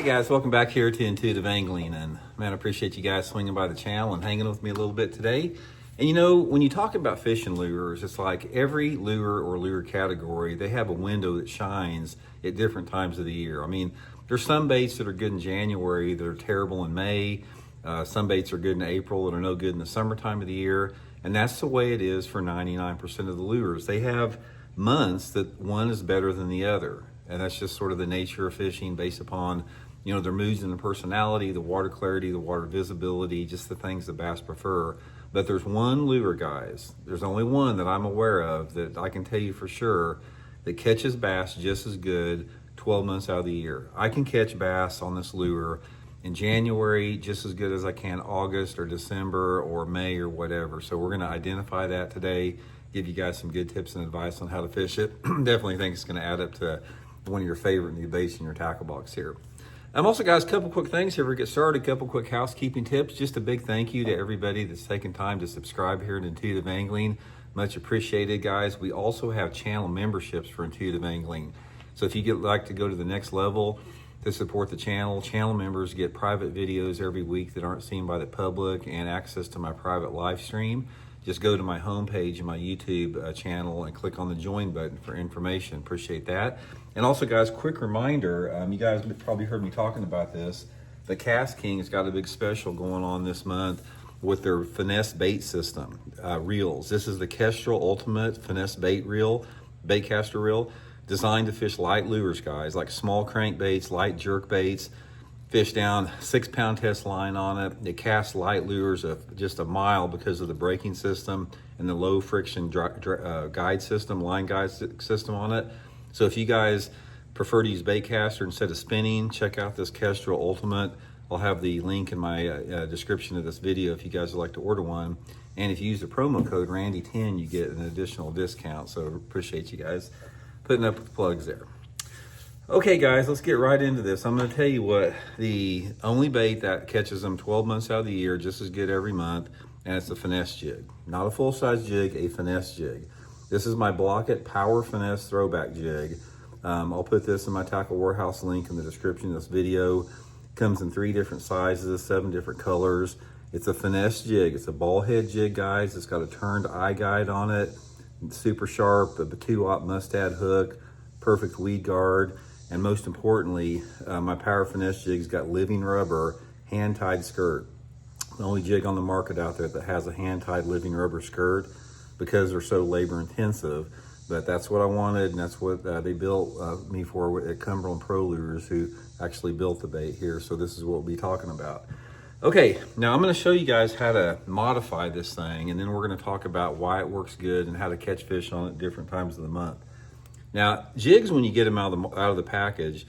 Guys, welcome back here to Intuitive Angling, and man, I appreciate you guys swinging by the channel and hanging with me a little bit today. And you know, when you talk about fishing lures, it's like every lure or lure category, they have a window that shines at different times of the year. I mean, there's some baits that are good in January that are terrible in May. Some baits are good in April that are no good in the summertime of the year. And that's the way it is for 99% of the lures. They have months that one is better than the other. And that's just sort of the nature of fishing based upon, you know, their moods and their personality, the water clarity, the water visibility, just the things that bass prefer. But there's one lure, guys, there's only one that I'm aware of that I can tell you for sure that catches bass just as good 12 months out of the year. I can catch bass on this lure in January just as good as I can August or December or May or whatever. So we're gonna identify that today, give you guys some good tips and advice on how to fish it. Definitely think it's gonna add up to one of your favorite new baits in your tackle box here. Also, guys, a couple quick things here we get started, a couple quick housekeeping tips. Just a big thank you to everybody that's taken time to subscribe here to Intuitive Angling. Much appreciated, guys. We also have channel memberships for Intuitive Angling. So if you like to go to the next level to support the channel, channel members get private videos every week that aren't seen by the public and access to my private live stream. Just go to my homepage and my YouTube channel and click on the join button for information. Appreciate that. And also, guys, quick reminder, you guys have probably heard me talking about this. The Cast King's got a big special going on this month with their Finesse bait system, reels. This is the Kestrel Ultimate Finesse bait reel, bait caster reel, designed to fish light lures, guys, like small crankbaits, light jerk baits. Fish down 6-pound test line on it. It casts light lures of just a mile because of the braking system and the low friction guide system, line guide system on it. So if you guys prefer to use baitcaster instead of spinning, check out this Kestrel Ultimate. I'll have the link in my description of this video if you guys would like to order one. And if you use the promo code Randy10, you get an additional discount. So appreciate you guys putting up with the plugs there. Okay, guys, let's get right into this. I'm going to tell you what, the only bait that catches them 12 months out of the year, just as good every month, and it's a Finesse jig. Not a full-size jig, a Finesse jig. This is my Blaukat Power Finesse Throwback jig. I'll put this in my Tackle Warehouse link in the description of this video. Comes in 3 different sizes, 7 different colors. It's a Finesse jig. It's a ball head jig, guys. It's got a turned eye guide on it. It's super sharp, a 2-aught mustad hook, perfect weed guard. And most importantly, my Power Finesse jig's got living rubber hand-tied skirt. The only jig on the market out there that has a hand-tied living rubber skirt because they're so labor intensive. But that's what I wanted, and that's what they built me for at Cumberland Pro Lures, who actually built the bait here. So this is what we'll be talking about. Okay, now I'm going to show you guys how to modify this thing, and then we're going to talk about why it works good and how to catch fish on it at different times of the month. Now, jigs, when you get them out of the package,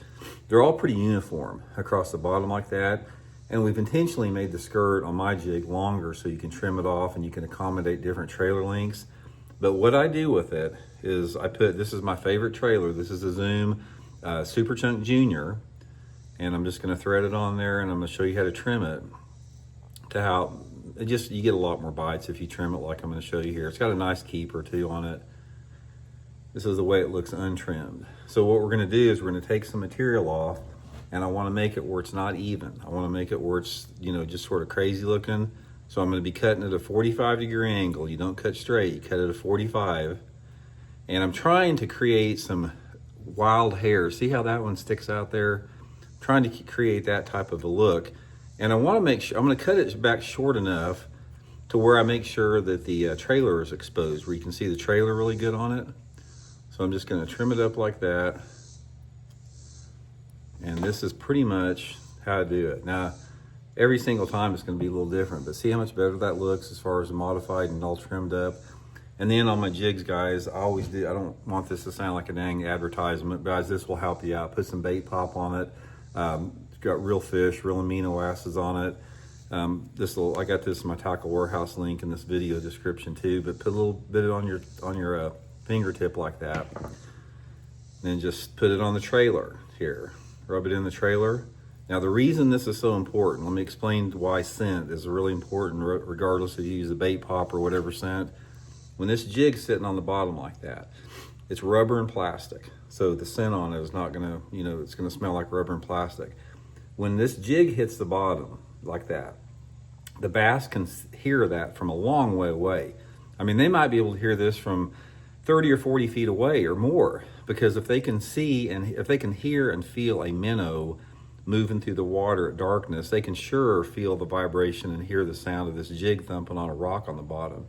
they're all pretty uniform across the bottom like that. And we've intentionally made the skirt on my jig longer so you can trim it off and you can accommodate different trailer lengths. But what I do with it is this is my favorite trailer. This is a Zoom Super Chunk Junior. And I'm just gonna thread it on there and I'm gonna show you how to trim it to how, you get a lot more bites if you trim it like I'm gonna show you here. It's got a nice keeper too on it. This is the way it looks untrimmed. So what we're gonna do is we're gonna take some material off, and I wanna make it where it's not even. I wanna make it where it's, you know, just sort of crazy looking. So I'm gonna be cutting at a 45-degree angle. You don't cut straight, you cut at a 45. And I'm trying to create some wild hair. See how that one sticks out there? I'm trying to create that type of a look. And I wanna make sure, I'm gonna cut it back short enough to where I make sure that the trailer is exposed, where you can see the trailer really good on it. So I'm just gonna trim it up like that. And this is pretty much how I do it. Now, every single time it's gonna be a little different, but see how much better that looks as far as modified and all trimmed up. And then on my jigs, guys, I always do, I don't want this to sound like a dang advertisement, guys, this will help you out. Put some Baitpop on it. It's got real fish, real amino acids on it. I got this in my Tackle Warehouse link in this video description too, but put a little bit on your fingertip like that. Then just put it on the trailer here. Rub it in the trailer. Now the reason this is so important, let me explain why scent is really important regardless if you use a Baitpop or whatever scent. When this jig's sitting on the bottom like that, it's rubber and plastic. So the scent on it is not gonna, it's gonna smell like rubber and plastic. When this jig hits the bottom like that, the bass can hear that from a long way away. I mean, they might be able to hear this from 30 or 40 feet away or more, because if they can see and if they can hear and feel a minnow moving through the water at darkness, they can sure feel the vibration and hear the sound of this jig thumping on a rock on the bottom.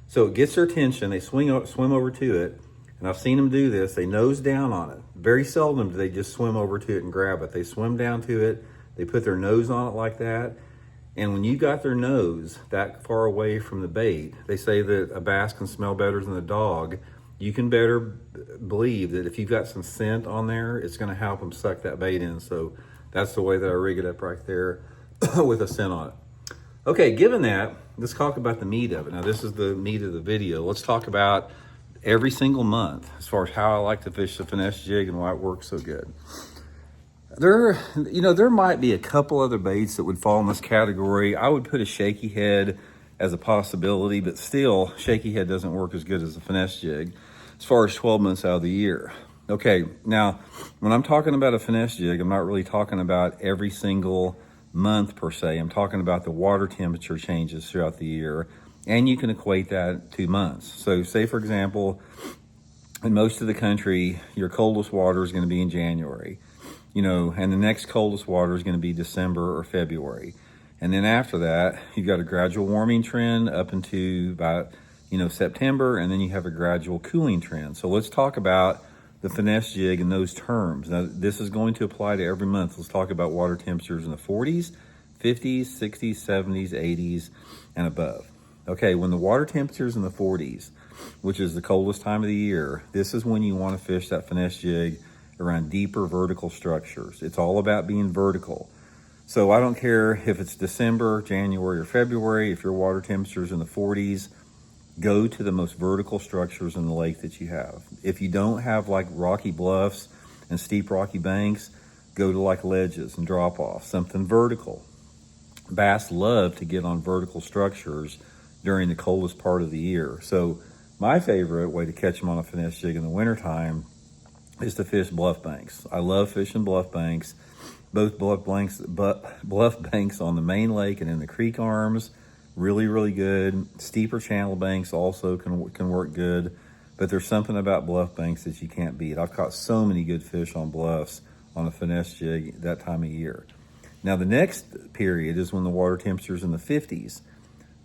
So it gets their attention, they swim over to it, and I've seen them do this. They nose down on it. Very seldom do they just swim over to it and grab it. They swim down to it, they put their nose on it like that, and when you got their nose that far away from the bait, they say that a bass can smell better than a dog. You can better believe that if you've got some scent on there, it's going to help them suck that bait in. So that's the way that I rig it up right there with a scent on it. Okay, given that, let's talk about the meat of it. Now, this is the meat of the video. Let's talk about every single month as far as how I like to fish the finesse jig and why it works so good. There might be a couple other baits that would fall in this category. I would put a shaky head as a possibility, but still, shaky head doesn't work as good as a finesse jig as far as 12 months out of the year. Okay, now, when I'm talking about a finesse jig, I'm not really talking about every single month per se. I'm talking about the water temperature changes throughout the year, and you can equate that to months. So say, for example, in most of the country, your coldest water is going to be in January, and the next coldest water is going to be December or February. And then after that, you've got a gradual warming trend up into about, September, and then you have a gradual cooling trend. So let's talk about the finesse jig in those terms. Now, this is going to apply to every month. Let's talk about water temperatures in the 40s, 50s, 60s, 70s, 80s, and above. Okay, when the water temperature's in the 40s, which is the coldest time of the year, this is when you want to fish that finesse jig around deeper vertical structures. It's all about being vertical. So I don't care if it's December, January, or February, if your water temperature's in the 40s, go to the most vertical structures in the lake that you have. If you don't have like rocky bluffs and steep rocky banks, go to like ledges and drop off, something vertical. Bass love to get on vertical structures during the coldest part of the year. So my favorite way to catch them on a finesse jig in the wintertime is to fish bluff banks. I love fishing bluff banks, both bluff banks on the main lake and in the creek arms. Really, really good. Steeper channel banks also can work good, but there's something about bluff banks that you can't beat. I've caught so many good fish on bluffs on a finesse jig that time of year. Now, the next period is when the water temperature's in the 50s.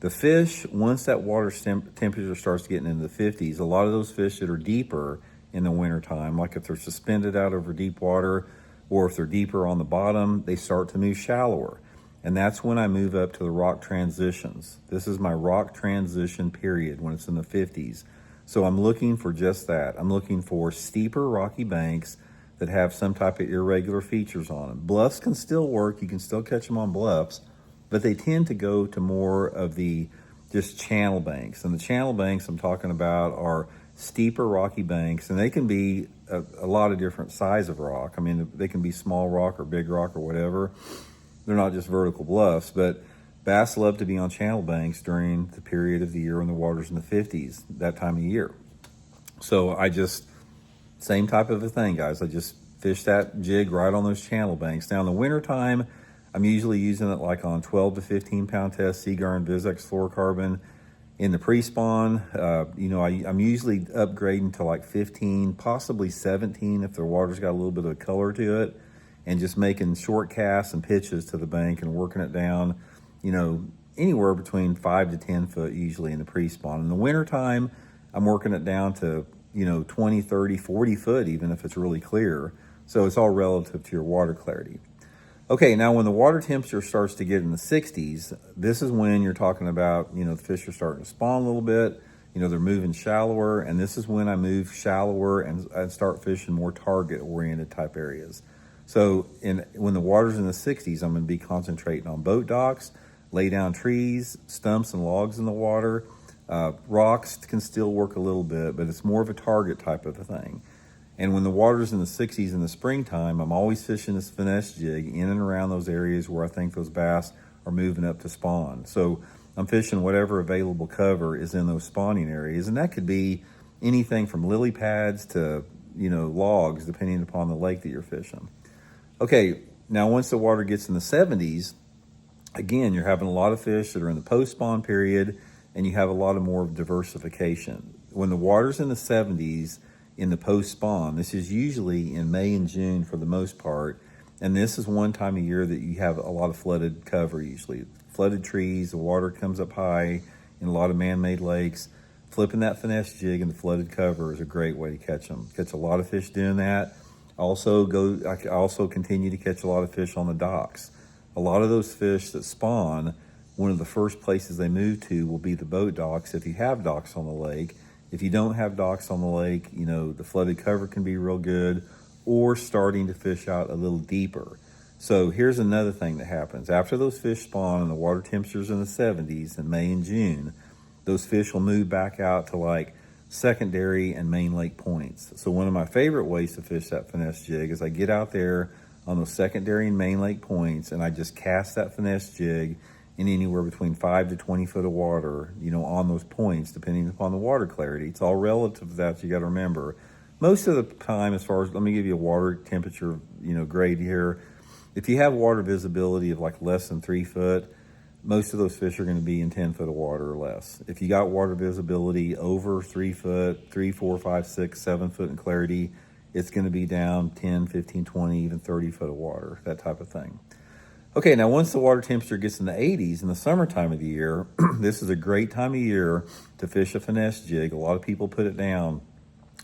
The fish, once that water temperature starts getting into the 50s, a lot of those fish that are deeper in the wintertime, like if they're suspended out over deep water or if they're deeper on the bottom, they start to move shallower. And that's when I move up to the rock transitions. This is my rock transition period when it's in the 50s. So I'm looking for just that. I'm looking for steeper rocky banks that have some type of irregular features on them. Bluffs can still work. You can still catch them on bluffs, but they tend to go to more of the just channel banks. And the channel banks I'm talking about are steeper rocky banks, and they can be a lot of different size of rock. I mean, they can be small rock or big rock or whatever. They're not just vertical bluffs, but bass love to be on channel banks during the period of the year when the water's in the 50s, that time of year. So same type of a thing, guys. I just fish that jig right on those channel banks. Now in the wintertime, I'm usually using it like on 12 to 15 pound test, Seagar and Vizex fluorocarbon. In the pre-spawn, I'm usually upgrading to like 15, possibly 17 if the water's got a little bit of color to it, and just making short casts and pitches to the bank and working it down, anywhere between 5 to 10 foot usually in the pre-spawn. In the wintertime, I'm working it down to, 20, 30, 40 foot, even if it's really clear. So it's all relative to your water clarity. Okay, now when the water temperature starts to get in the 60s, this is when you're talking about, the fish are starting to spawn a little bit, they're moving shallower, and this is when I move shallower and start fishing more target-oriented type areas. So when the water's in the 60s, I'm going to be concentrating on boat docks, lay down trees, stumps and logs in the water. Rocks can still work a little bit, but it's more of a target type of a thing. And when the water's in the 60s in the springtime, I'm always fishing this finesse jig in and around those areas where I think those bass are moving up to spawn. So I'm fishing whatever available cover is in those spawning areas, and that could be anything from lily pads to, logs, depending upon the lake that you're fishing. Okay, Now, once the water gets in the 70s, again, you're having a lot of fish that are in the post-spawn period, and you have a lot of more diversification. When the water's in the 70s in the post-spawn, this is usually in May and June for the most part, and this is one time of year that you have a lot of flooded cover usually. Flooded trees, the water comes up high in a lot of man-made lakes. Flipping that finesse jig in the flooded cover is a great way to catch them. Catch a lot of fish doing that. I also continue to catch a lot of fish on the docks. A lot of those fish that spawn, one of the first places they move to will be the boat docks if you have docks on the lake. If you don't have docks on the lake, you know, the flooded cover can be real good, or starting to fish out a little deeper. So here's another thing that happens. After those fish spawn and the water temperatures in the 70s in May and June, those fish will move back out to like secondary and main lake points. So one of my favorite ways to fish that finesse jig is I get out there on those secondary and main lake points and I just cast that finesse jig in anywhere between 5 to 20 foot of water, you know, on those points, depending upon the water clarity. It's all relative to that, so you got to remember. Most of the time, as far as, let me give you a water temperature, you know, grade here. If you have water visibility of like less than 3 foot, most of those fish are going to be in 10 foot of water or less. If you got water visibility over 3 foot, 3, 4, 5, 6, 7 foot in clarity, it's going to be down 10, 15, 20, even 30 foot of water, that type of thing. Okay, now once the water temperature gets in the 80s in the summertime of the year, this is a great time of year to fish a finesse jig. A lot of people put it down.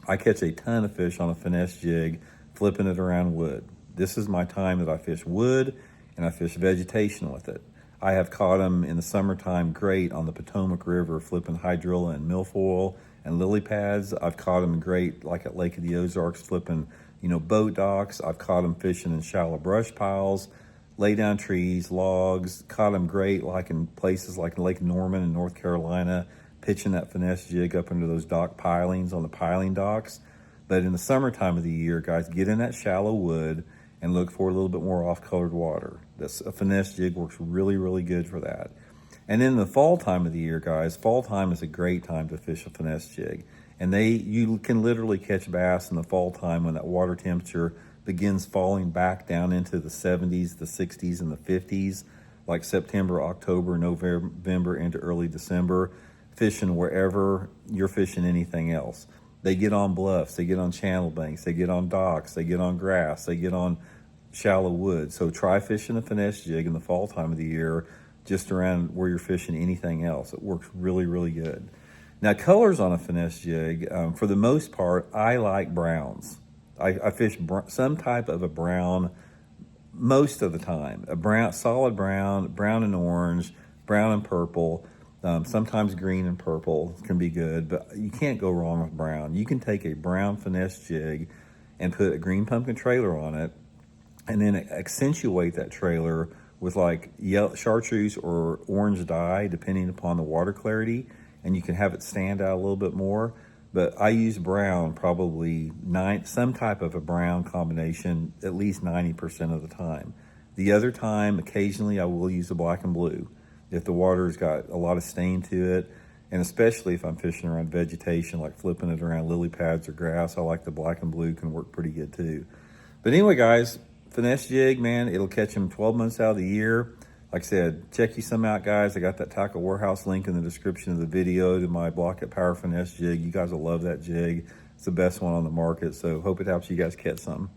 I catch a ton of fish on a finesse jig, flipping it around wood. This is my time that I fish wood and I fish vegetation with it. I have caught them in the summertime great on the Potomac River, flipping hydrilla and milfoil and lily pads. I've caught them great like at Lake of the Ozarks, flipping, you know, boat docks. I've caught them fishing in shallow brush piles, lay down trees, logs. Caught them great like in places like Lake Norman in North Carolina, pitching that finesse jig up into those dock pilings on the piling docks. But in the summertime of the year, guys, get in that shallow wood and look for a little bit more off-colored water. A finesse jig works really, really good for that. And in the fall time of the year, guys, fall time is a great time to fish a finesse jig. And you can literally catch bass in the fall time when that water temperature begins falling back down into the 70s, the 60s, and the 50s, like September, October, November, into early December, fishing wherever you're fishing anything else. They get on bluffs, they get on channel banks, they get on docks, they get on grass, they get on shallow wood. So try fishing a finesse jig in the fall time of the year, just around where you're fishing anything else. It works really, really good. Now, colors on a finesse jig, for the most part, I like browns. I fish some type of a brown most of the time. A brown, solid brown, brown and orange, brown and purple. Sometimes green and purple can be good, but you can't go wrong with brown. You can take a brown finesse jig and put a green pumpkin trailer on it, and then accentuate that trailer with like yellow chartreuse or orange dye, depending upon the water clarity, and you can have it stand out a little bit more. But I use brown probably some type of a brown combination at least 90% of the time. The other time, occasionally I will use the black and blue if the water's got a lot of stain to it, and especially if I'm fishing around vegetation, like flipping it around lily pads or grass, I like the black and blue, can work pretty good too. But anyway, guys, finesse jig, man, it'll catch them 12 months out of the year. Like I said, check you some out, guys. I got that Tackle Warehouse link in the description of the video to my Blaukat Power Finesse jig. You guys will love that jig. It's the best one on the market, so hope it helps you guys catch something.